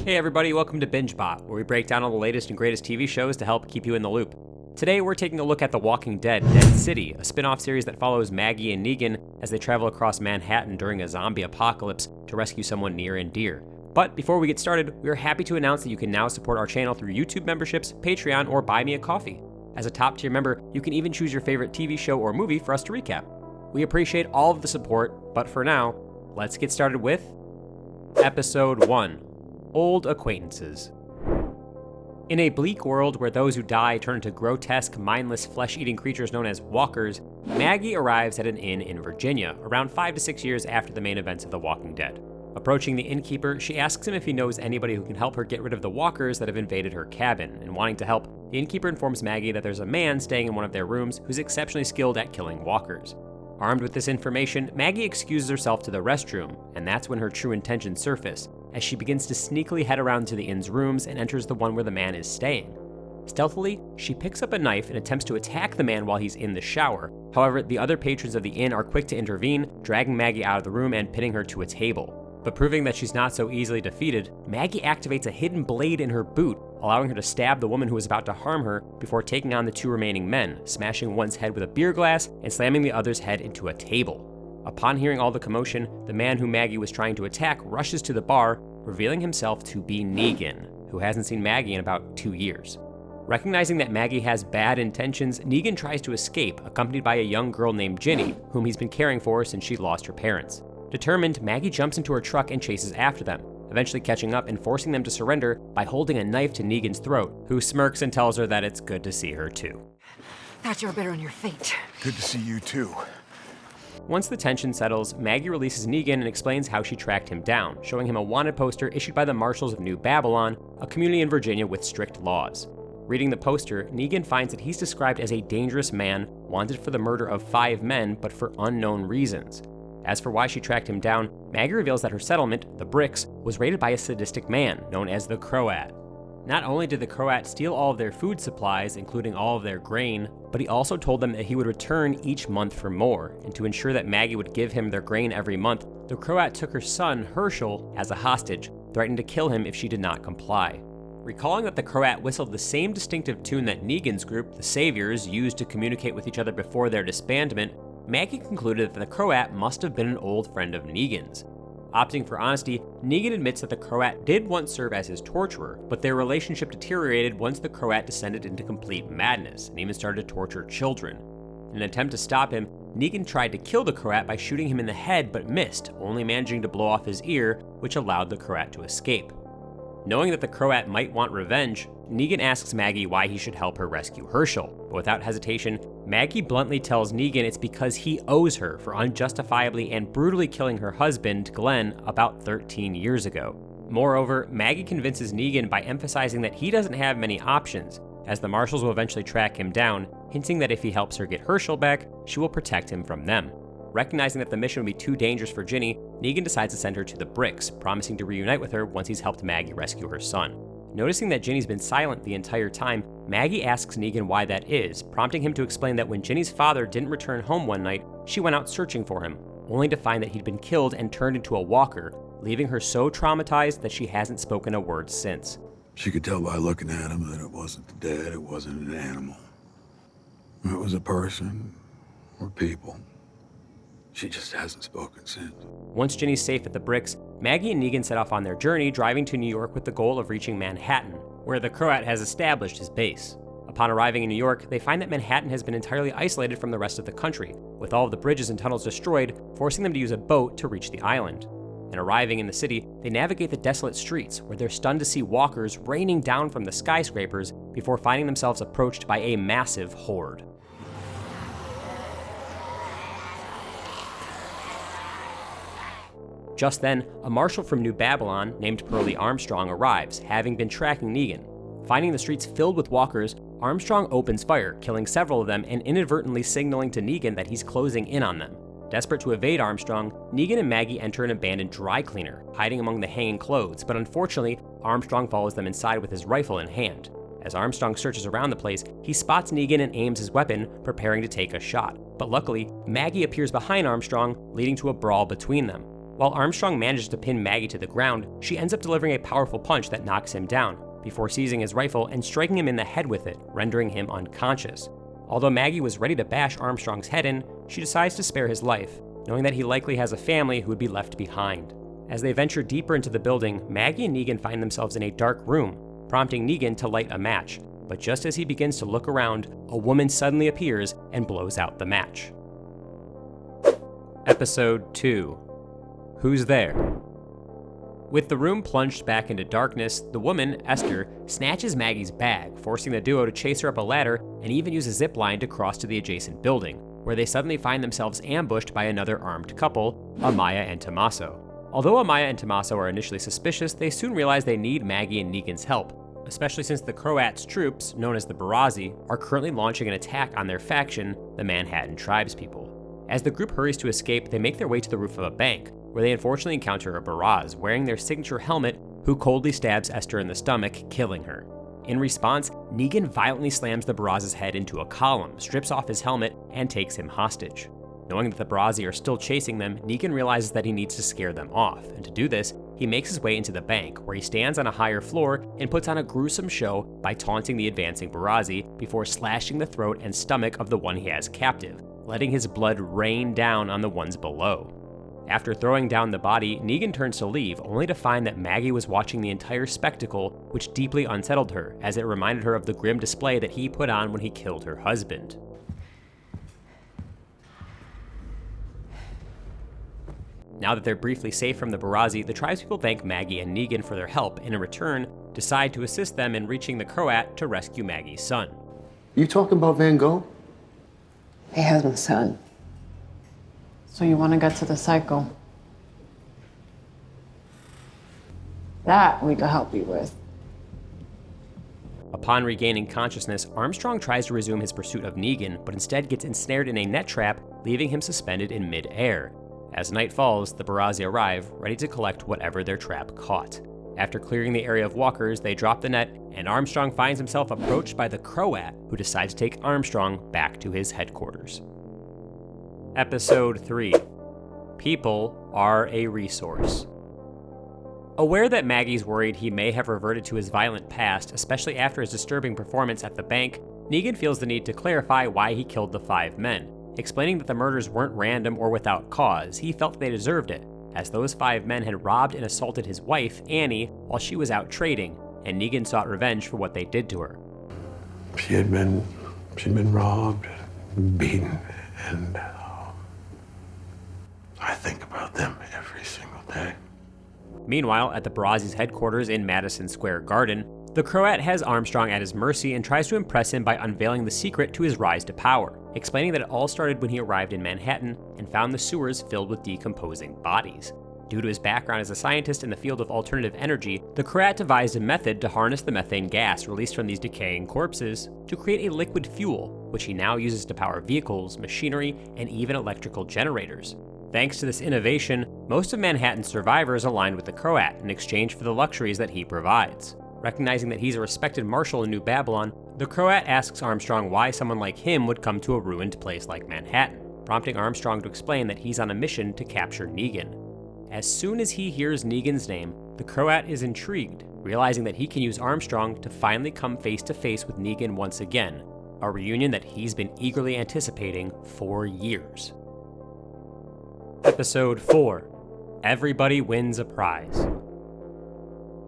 Hey everybody, welcome to BingeBot, where we break down all the latest and greatest TV shows to help keep you in the loop. Today we're taking a look at The Walking Dead: Dead City, a spin-off series that follows Maggie and Negan as they travel across Manhattan during a zombie apocalypse to rescue someone near and dear. But before we get started, we are happy to announce that you can now support our channel through YouTube memberships, Patreon, or Buy Me a Coffee. As a top-tier member, you can even choose your favorite TV show or movie for us to recap. We appreciate all of the support, but for now, let's get started with Episode 1. Old Acquaintances. In a bleak world where those who die turn into grotesque, mindless, flesh-eating creatures known as walkers, Maggie arrives at an inn in Virginia, around 5 to 6 years after the main events of The Walking Dead. Approaching the innkeeper, she asks him if he knows anybody who can help her get rid of the walkers that have invaded her cabin, and wanting to help, the innkeeper informs Maggie that there's a man staying in one of their rooms who's exceptionally skilled at killing walkers. Armed with this information, Maggie excuses herself to the restroom, and that's when her true intentions surface, as she begins to sneakily head around to the inn's rooms and enters the one where the man is staying. Stealthily, she picks up a knife and attempts to attack the man while he's in the shower. However, the other patrons of the inn are quick to intervene, dragging Maggie out of the room and pinning her to a table. But proving that she's not so easily defeated, Maggie activates a hidden blade in her boot, allowing her to stab the woman who is about to harm her before taking on the two remaining men, smashing one's head with a beer glass and slamming the other's head into a table. Upon hearing all the commotion, the man who Maggie was trying to attack rushes to the bar, revealing himself to be Negan, who hasn't seen Maggie in about 2 years. Recognizing that Maggie has bad intentions, Negan tries to escape, accompanied by a young girl named Ginny, whom he's been caring for since she lost her parents. Determined, Maggie jumps into her truck and chases after them, eventually catching up and forcing them to surrender by holding a knife to Negan's throat, who smirks and tells her that it's good to see her too. Thought you were better on your feet. Good to see you too. Once the tension settles, Maggie releases Negan and explains how she tracked him down, showing him a wanted poster issued by the Marshals of New Babylon, a community in Virginia with strict laws. Reading the poster, Negan finds that he's described as a dangerous man, wanted for the murder of 5 men, but for unknown reasons. As for why she tracked him down, Maggie reveals that her settlement, the Bricks, was raided by a sadistic man known as the Croat. Not only did the Croat steal all of their food supplies, including all of their grain, but he also told them that he would return each month for more, and to ensure that Maggie would give him their grain every month, the Croat took her son, Hershel, as a hostage, threatening to kill him if she did not comply. Recalling that the Croat whistled the same distinctive tune that Negan's group, the Saviors, used to communicate with each other before their disbandment, Maggie concluded that the Croat must have been an old friend of Negan's. Opting for honesty, Negan admits that the Croat did once serve as his torturer, but their relationship deteriorated once the Croat descended into complete madness and even started to torture children. In an attempt to stop him, Negan tried to kill the Croat by shooting him in the head but missed, only managing to blow off his ear, which allowed the Croat to escape. Knowing that the Croat might want revenge, Negan asks Maggie why he should help her rescue Hershel, but without hesitation, Maggie bluntly tells Negan it's because he owes her for unjustifiably and brutally killing her husband, Glenn, about 13 years ago. Moreover, Maggie convinces Negan by emphasizing that he doesn't have many options, as the Marshals will eventually track him down, hinting that if he helps her get Hershel back, she will protect him from them. Recognizing that the mission would be too dangerous for Ginny, Negan decides to send her to the Bricks, promising to reunite with her once he's helped Maggie rescue her son. Noticing that Ginny's been silent the entire time, Maggie asks Negan why that is, prompting him to explain that when Ginny's father didn't return home one night, she went out searching for him, only to find that he'd been killed and turned into a walker, leaving her so traumatized that she hasn't spoken a word since. She could tell by looking at him that it wasn't the dead, it wasn't an animal. It was a person, or people. She just hasn't spoken since. Once Ginny's safe at the Bricks, Maggie and Negan set off on their journey, driving to New York with the goal of reaching Manhattan, where the Croat has established his base. Upon arriving in New York, they find that Manhattan has been entirely isolated from the rest of the country, with all of the bridges and tunnels destroyed, forcing them to use a boat to reach the island. And arriving in the city, they navigate the desolate streets, where they're stunned to see walkers raining down from the skyscrapers before finding themselves approached by a massive horde. Just then, a marshal from New Babylon named Pearlie Armstrong arrives, having been tracking Negan. Finding the streets filled with walkers, Armstrong opens fire, killing several of them and inadvertently signaling to Negan that he's closing in on them. Desperate to evade Armstrong, Negan and Maggie enter an abandoned dry cleaner, hiding among the hanging clothes, but unfortunately, Armstrong follows them inside with his rifle in hand. As Armstrong searches around the place, he spots Negan and aims his weapon, preparing to take a shot. But luckily, Maggie appears behind Armstrong, leading to a brawl between them. While Armstrong manages to pin Maggie to the ground, she ends up delivering a powerful punch that knocks him down, before seizing his rifle and striking him in the head with it, rendering him unconscious. Although Maggie was ready to bash Armstrong's head in, she decides to spare his life, knowing that he likely has a family who would be left behind. As they venture deeper into the building, Maggie and Negan find themselves in a dark room, prompting Negan to light a match. But just as he begins to look around, a woman suddenly appears and blows out the match. Episode 2. Who's There? With the room plunged back into darkness, the woman, Esther, snatches Maggie's bag, forcing the duo to chase her up a ladder and even use a zip line to cross to the adjacent building, where they suddenly find themselves ambushed by another armed couple, Amaya and Tommaso. Although Amaya and Tommaso are initially suspicious, they soon realize they need Maggie and Negan's help, especially since the Croats' troops, known as the Barazzi, are currently launching an attack on their faction, the Manhattan tribespeople. As the group hurries to escape, they make their way to the roof of a bank, where they unfortunately encounter a Baraz wearing their signature helmet, who coldly stabs Esther in the stomach, killing her. In response, Negan violently slams the Baraz's head into a column, strips off his helmet, and takes him hostage. Knowing that the Barazzi are still chasing them, Negan realizes that he needs to scare them off, and to do this, he makes his way into the bank, where he stands on a higher floor and puts on a gruesome show by taunting the advancing Barazzi before slashing the throat and stomach of the one he has captive, letting his blood rain down on the ones below. After throwing down the body, Negan turns to leave, only to find that Maggie was watching the entire spectacle, which deeply unsettled her, as it reminded her of the grim display that he put on when he killed her husband. Now that they're briefly safe from the Barazzi, the tribespeople thank Maggie and Negan for their help and in return, decide to assist them in reaching the Croat to rescue Maggie's son. You talking about Van Gogh? He has my son. So you want to get to the cycle? That we could help you with. Upon regaining consciousness, Armstrong tries to resume his pursuit of Negan, but instead gets ensnared in a net trap, leaving him suspended in mid-air. As night falls, the Barazzi arrive, ready to collect whatever their trap caught. After clearing the area of walkers, they drop the net, and Armstrong finds himself approached by the Croat, who decides to take Armstrong back to his headquarters. Episode 3. People are a resource. Aware that Maggie's worried he may have reverted to his violent past, especially after his disturbing performance at the bank, Negan feels the need to clarify why he killed the 5 men, explaining that the murders weren't random or without cause. He felt they deserved it, as those 5 men had robbed and assaulted his wife, Annie, while she was out trading, and Negan sought revenge for what they did to her. She'd been robbed, beaten, and I think about them every single day. Meanwhile, at the Barazzi's headquarters in Madison Square Garden, the Croat has Armstrong at his mercy and tries to impress him by unveiling the secret to his rise to power, explaining that it all started when he arrived in Manhattan and found the sewers filled with decomposing bodies. Due to his background as a scientist in the field of alternative energy, the Croat devised a method to harness the methane gas released from these decaying corpses to create a liquid fuel, which he now uses to power vehicles, machinery, and even electrical generators. Thanks to this innovation, most of Manhattan's survivors aligned with the Croat in exchange for the luxuries that he provides. Recognizing that he's a respected marshal in New Babylon, the Croat asks Armstrong why someone like him would come to a ruined place like Manhattan, prompting Armstrong to explain that he's on a mission to capture Negan. As soon as he hears Negan's name, the Croat is intrigued, realizing that he can use Armstrong to finally come face to face with Negan once again, a reunion that he's been eagerly anticipating for years. Episode 4. Everybody wins a prize.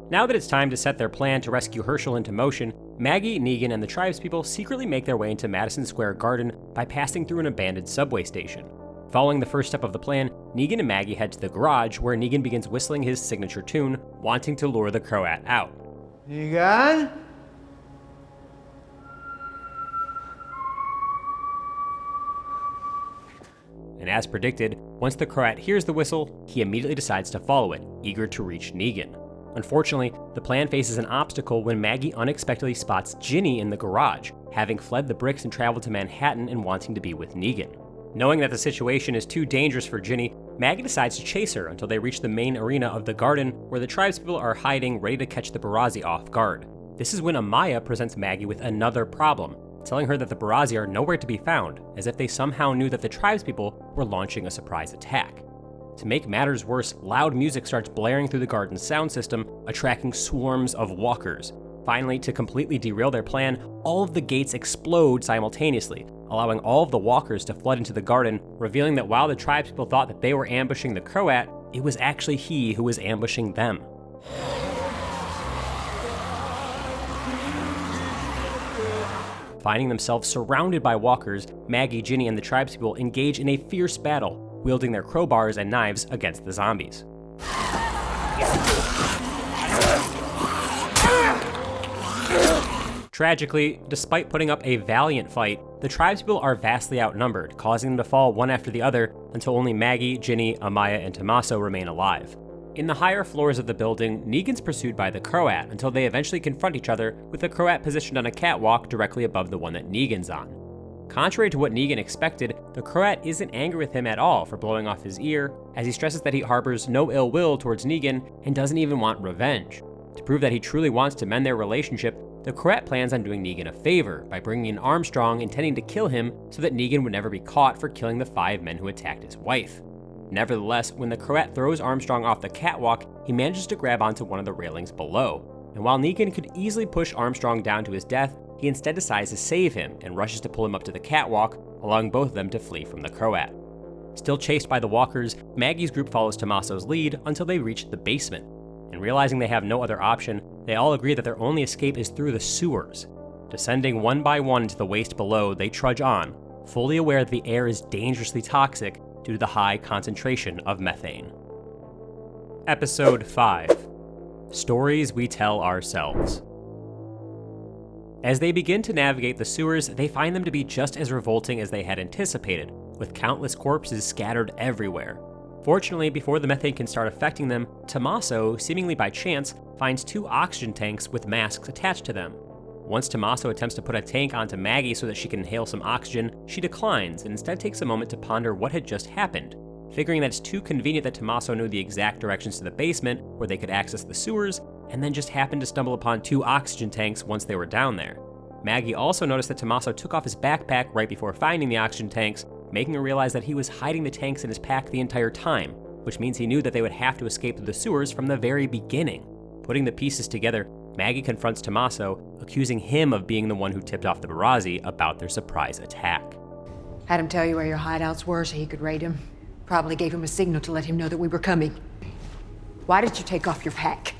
Now that it's time to set their plan to rescue Hershel into motion, Maggie, Negan, and the tribespeople secretly make their way into Madison Square Garden by passing through an abandoned subway station. Following the first step of the plan, Negan and Maggie head to the garage, where Negan begins whistling his signature tune, wanting to lure the Croat out. Negan? And as predicted, once the Croat hears the whistle, he immediately decides to follow it, eager to reach Negan. Unfortunately, the plan faces an obstacle when Maggie unexpectedly spots Ginny in the garage, having fled the bricks and traveled to Manhattan and wanting to be with Negan. Knowing that the situation is too dangerous for Ginny, Maggie decides to chase her until they reach the main arena of the garden, where the tribespeople are hiding, ready to catch the Barazzi off guard. This is when Amaya presents Maggie with another problem, telling her that the Barazzi are nowhere to be found, as if they somehow knew that the tribespeople were launching a surprise attack. To make matters worse, loud music starts blaring through the garden's sound system, attracting swarms of walkers. Finally, to completely derail their plan, all of the gates explode simultaneously, allowing all of the walkers to flood into the garden, revealing that while the tribespeople thought that they were ambushing the Croat, it was actually he who was ambushing them. Finding themselves surrounded by walkers, Maggie, Ginny, and the tribespeople engage in a fierce battle, wielding their crowbars and knives against the zombies. Tragically, despite putting up a valiant fight, the tribespeople are vastly outnumbered, causing them to fall one after the other until only Maggie, Ginny, Amaya, and Tommaso remain alive. In the higher floors of the building, Negan's pursued by the Croat until they eventually confront each other, with the Croat positioned on a catwalk directly above the one that Negan's on. Contrary to what Negan expected, the Croat isn't angry with him at all for blowing off his ear, as he stresses that he harbors no ill will towards Negan and doesn't even want revenge. To prove that he truly wants to mend their relationship, the Croat plans on doing Negan a favor by bringing in Armstrong, intending to kill him so that Negan would never be caught for killing the 5 men who attacked his wife. Nevertheless, when the Croat throws Armstrong off the catwalk, he manages to grab onto one of the railings below. And while Negan could easily push Armstrong down to his death, he instead decides to save him and rushes to pull him up to the catwalk, allowing both of them to flee from the Croat. Still chased by the walkers, Maggie's group follows Tommaso's lead until they reach the basement. And realizing they have no other option, they all agree that their only escape is through the sewers. Descending one by one into the waste below, they trudge on, fully aware that the air is dangerously toxic due to the high concentration of methane. Episode 5. Stories We Tell Ourselves. As they begin to navigate the sewers, they find them to be just as revolting as they had anticipated, with countless corpses scattered everywhere. Fortunately, before the methane can start affecting them, Tommaso, seemingly by chance, finds 2 oxygen tanks with masks attached to them. Once Tommaso attempts to put a tank onto Maggie so that she can inhale some oxygen, she declines and instead takes a moment to ponder what had just happened. Figuring that it's too convenient that Tommaso knew the exact directions to the basement where they could access the sewers, and then just happened to stumble upon 2 oxygen tanks once they were down there. Maggie also noticed that Tommaso took off his backpack right before finding the oxygen tanks, making her realize that he was hiding the tanks in his pack the entire time, which means he knew that they would have to escape through the sewers from the very beginning. Putting the pieces together, Maggie confronts Tommaso, accusing him of being the one who tipped off the Barazzi about their surprise attack. Had him tell you where your hideouts were so he could raid him. Probably gave him a signal to let him know that we were coming. Why did you take off your pack?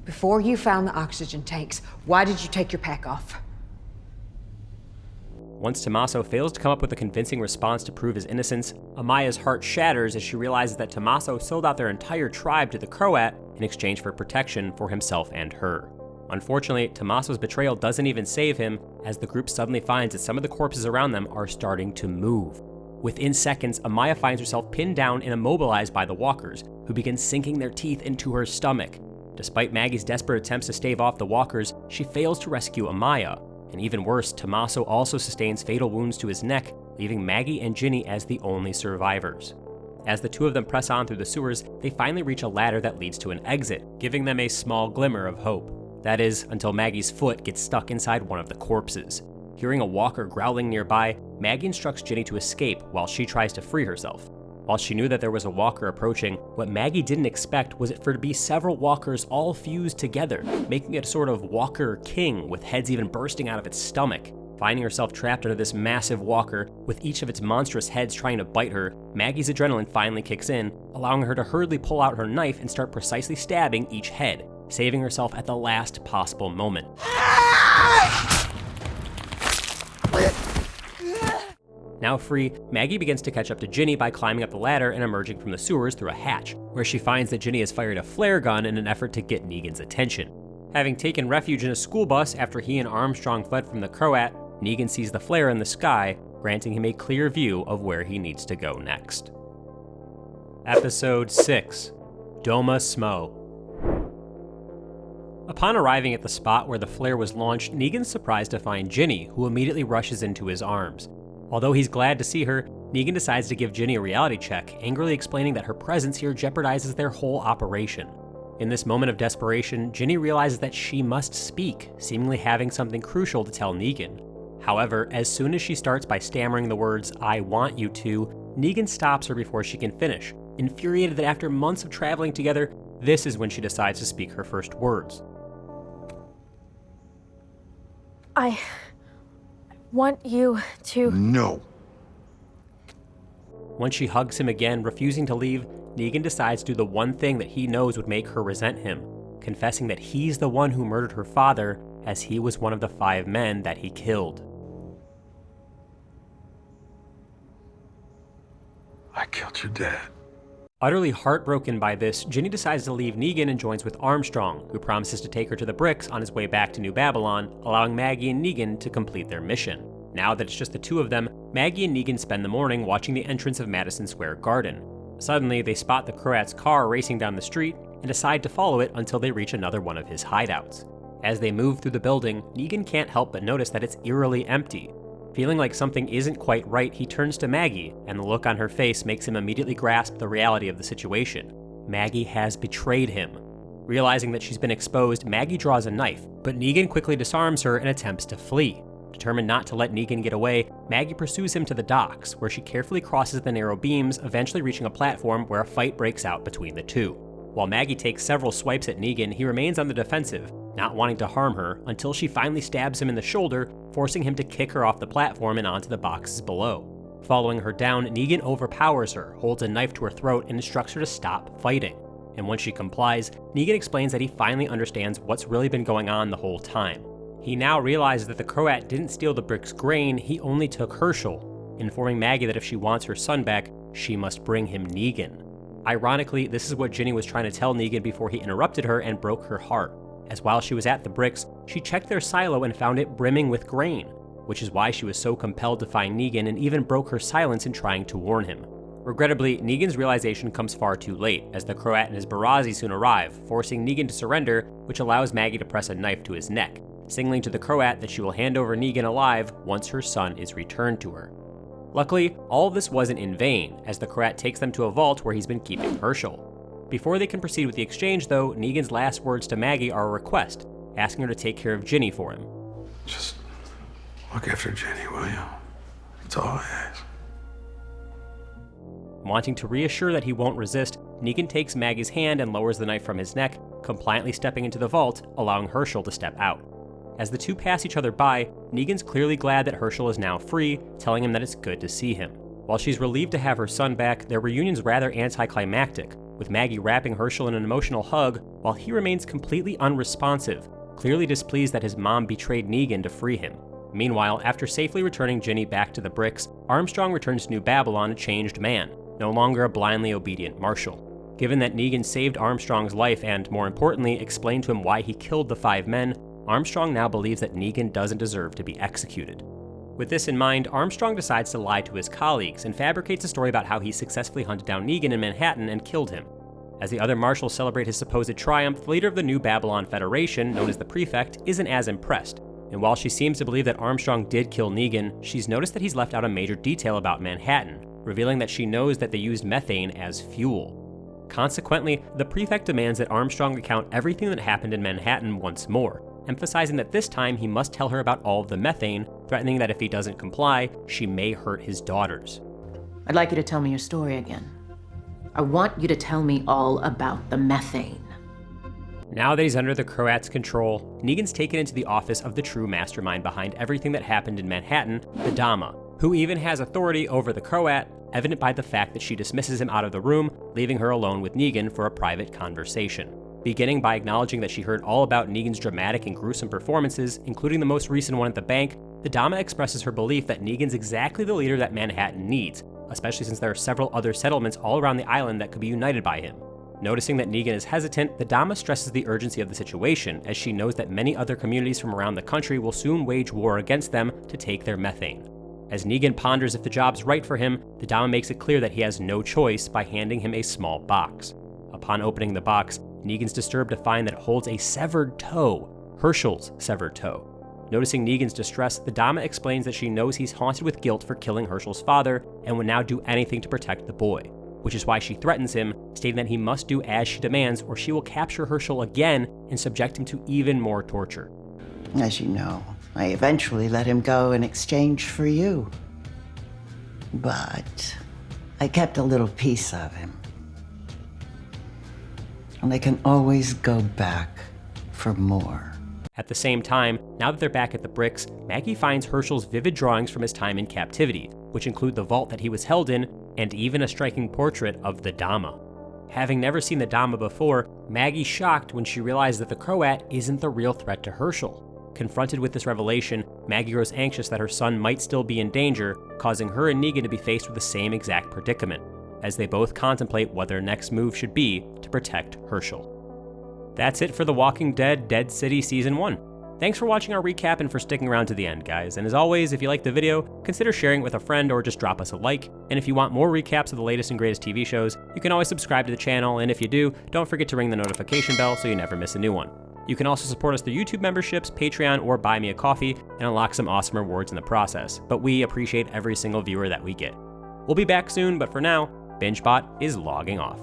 Before you found the oxygen tanks, why did you take your pack off? Once Tommaso fails to come up with a convincing response to prove his innocence, Amaya's heart shatters as she realizes that Tommaso sold out their entire tribe to the Croat in exchange for protection for himself and her. Unfortunately, Tommaso's betrayal doesn't even save him, as the group suddenly finds that some of the corpses around them are starting to move. Within seconds, Amaya finds herself pinned down and immobilized by the walkers, who begin sinking their teeth into her stomach. Despite Maggie's desperate attempts to stave off the walkers, she fails to rescue Amaya. And even worse, Tommaso also sustains fatal wounds to his neck, leaving Maggie and Ginny as the only survivors. As the 2 of them press on through the sewers, they finally reach a ladder that leads to an exit, giving them a small glimmer of hope. That is, until Maggie's foot gets stuck inside one of the corpses. Hearing a walker growling nearby, Maggie instructs Ginny to escape while she tries to free herself. While she knew that there was a walker approaching, what Maggie didn't expect was for it to be several walkers all fused together, making it a sort of walker king with heads even bursting out of its stomach. Finding herself trapped under this massive walker, with each of its monstrous heads trying to bite her, Maggie's adrenaline finally kicks in, allowing her to hurriedly pull out her knife and start precisely stabbing each head, saving herself at the last possible moment. Now free, Maggie begins to catch up to Ginny by climbing up the ladder and emerging from the sewers through a hatch, where she finds that Ginny has fired a flare gun in an effort to get Negan's attention. Having taken refuge in a school bus after he and Armstrong fled from the Croat, Negan sees the flare in the sky, granting him a clear view of where he needs to go next. Episode 6. Doma Smo. Upon arriving at the spot where the flare was launched, Negan's surprised to find Ginny, who immediately rushes into his arms. Although he's glad to see her, Negan decides to give Ginny a reality check, angrily explaining that her presence here jeopardizes their whole operation. In this moment of desperation, Ginny realizes that she must speak, seemingly having something crucial to tell Negan. However, as soon as she starts by stammering the words, "I want you to," Negan stops her before she can finish, infuriated that after months of traveling together, this is when she decides to speak her first words. I want you to... No. Once she hugs him again, refusing to leave, Negan decides to do the one thing that he knows would make her resent him, confessing that he's the one who murdered her father, as he was one of the 5 men that he killed. I killed your dad. Utterly heartbroken by this, Ginny decides to leave Negan and joins with Armstrong, who promises to take her to the bricks on his way back to New Babylon, allowing Maggie and Negan to complete their mission. Now that it's just the 2 of them, Maggie and Negan spend the morning watching the entrance of Madison Square Garden. Suddenly, they spot the Croat's car racing down the street and decide to follow it until they reach another one of his hideouts. As they move through the building, Negan can't help but notice that it's eerily empty. Feeling like something isn't quite right, he turns to Maggie, and the look on her face makes him immediately grasp the reality of the situation. Maggie has betrayed him. Realizing that she's been exposed, Maggie draws a knife, but Negan quickly disarms her and attempts to flee. Determined not to let Negan get away, Maggie pursues him to the docks, where she carefully crosses the narrow beams, eventually reaching a platform where a fight breaks out between the 2. While Maggie takes several swipes at Negan, he remains on the defensive, not wanting to harm her, until she finally stabs him in the shoulder, forcing him to kick her off the platform and onto the boxes below. Following her down, Negan overpowers her, holds a knife to her throat, and instructs her to stop fighting. And once she complies, Negan explains that he finally understands what's really been going on the whole time. He now realizes that the Croat didn't steal the brick's grain, he only took Hershel, informing Maggie that if she wants her son back, she must bring him Negan. Ironically, this is what Ginny was trying to tell Negan before he interrupted her and broke her heart, as while she was at the bricks, she checked their silo and found it brimming with grain, which is why she was so compelled to find Negan and even broke her silence in trying to warn him. Regrettably, Negan's realization comes far too late, as the Croat and his Barazi soon arrive, forcing Negan to surrender, which allows Maggie to press a knife to his neck, signaling to the Croat that she will hand over Negan alive once her son is returned to her. Luckily, all of this wasn't in vain, as the Croat takes them to a vault where he's been keeping Hershel. Before they can proceed with the exchange, though, Negan's last words to Maggie are a request, asking her to take care of Ginny for him. Just look after Jenny, will you? That's all I ask. Wanting to reassure that he won't resist, Negan takes Maggie's hand and lowers the knife from his neck, compliantly stepping into the vault, allowing Hershel to step out. As the 2 pass each other by, Negan's clearly glad that Hershel is now free, telling him that it's good to see him. While she's relieved to have her son back, their reunion's rather anticlimactic, with Maggie wrapping Hershel in an emotional hug while he remains completely unresponsive, clearly displeased that his mom betrayed Negan to free him. Meanwhile, after safely returning Ginny back to the bricks, Armstrong returns to New Babylon a changed man, no longer a blindly obedient marshal. Given that Negan saved Armstrong's life and, more importantly, explained to him why he killed the 5 men, Armstrong now believes that Negan doesn't deserve to be executed. With this in mind, Armstrong decides to lie to his colleagues and fabricates a story about how he successfully hunted down Negan in Manhattan and killed him. As the other marshals celebrate his supposed triumph, the leader of the New Babylon Federation, known as the Prefect, isn't as impressed, and while she seems to believe that Armstrong did kill Negan, she's noticed that he's left out a major detail about Manhattan, revealing that she knows that they used methane as fuel. Consequently, the Prefect demands that Armstrong recount everything that happened in Manhattan once more, emphasizing that this time he must tell her about all of the methane, threatening that if he doesn't comply, she may hurt his daughters. I'd like you to tell me your story again. I want you to tell me all about the methane. Now that he's under the Croat's control, Negan's taken into the office of the true mastermind behind everything that happened in Manhattan, the Dama, who even has authority over the Croat, evident by the fact that she dismisses him out of the room, leaving her alone with Negan for a private conversation. Beginning by acknowledging that she heard all about Negan's dramatic and gruesome performances, including the most recent one at the bank, the Dama expresses her belief that Negan's exactly the leader that Manhattan needs, especially since there are several other settlements all around the island that could be united by him. Noticing that Negan is hesitant, the Dama stresses the urgency of the situation, as she knows that many other communities from around the country will soon wage war against them to take their methane. As Negan ponders if the job's right for him, the Dama makes it clear that he has no choice by handing him a small box. Upon opening the box, Negan's disturbed to find that it holds a severed toe, Hershel's severed toe. Noticing Negan's distress, the Dama explains that she knows he's haunted with guilt for killing Hershel's father and would now do anything to protect the boy, which is why she threatens him, stating that he must do as she demands or she will capture Hershel again and subject him to even more torture. As you know, I eventually let him go in exchange for you. But I kept a little piece of him. And they can always go back for more. At the same time, now that they're back at the bricks, Maggie finds Hershel's vivid drawings from his time in captivity, which include the vault that he was held in, and even a striking portrait of the Dama. Having never seen the Dama before, Maggie's shocked when she realizes that the Croat isn't the real threat to Hershel. Confronted with this revelation, Maggie grows anxious that her son might still be in danger, causing her and Negan to be faced with the same exact predicament, as they both contemplate what their next move should be to protect Hershel. That's it for The Walking Dead Dead City Season 1. Thanks for watching our recap and for sticking around to the end, guys. And as always, if you liked the video, consider sharing it with a friend or just drop us a like. And if you want more recaps of the latest and greatest TV shows, you can always subscribe to the channel, and if you do, don't forget to ring the notification bell so you never miss a new one. You can also support us through YouTube memberships, Patreon, or Buy Me a Coffee, and unlock some awesome rewards in the process. But we appreciate every single viewer that we get. We'll be back soon, but for now, BingeBot is logging off.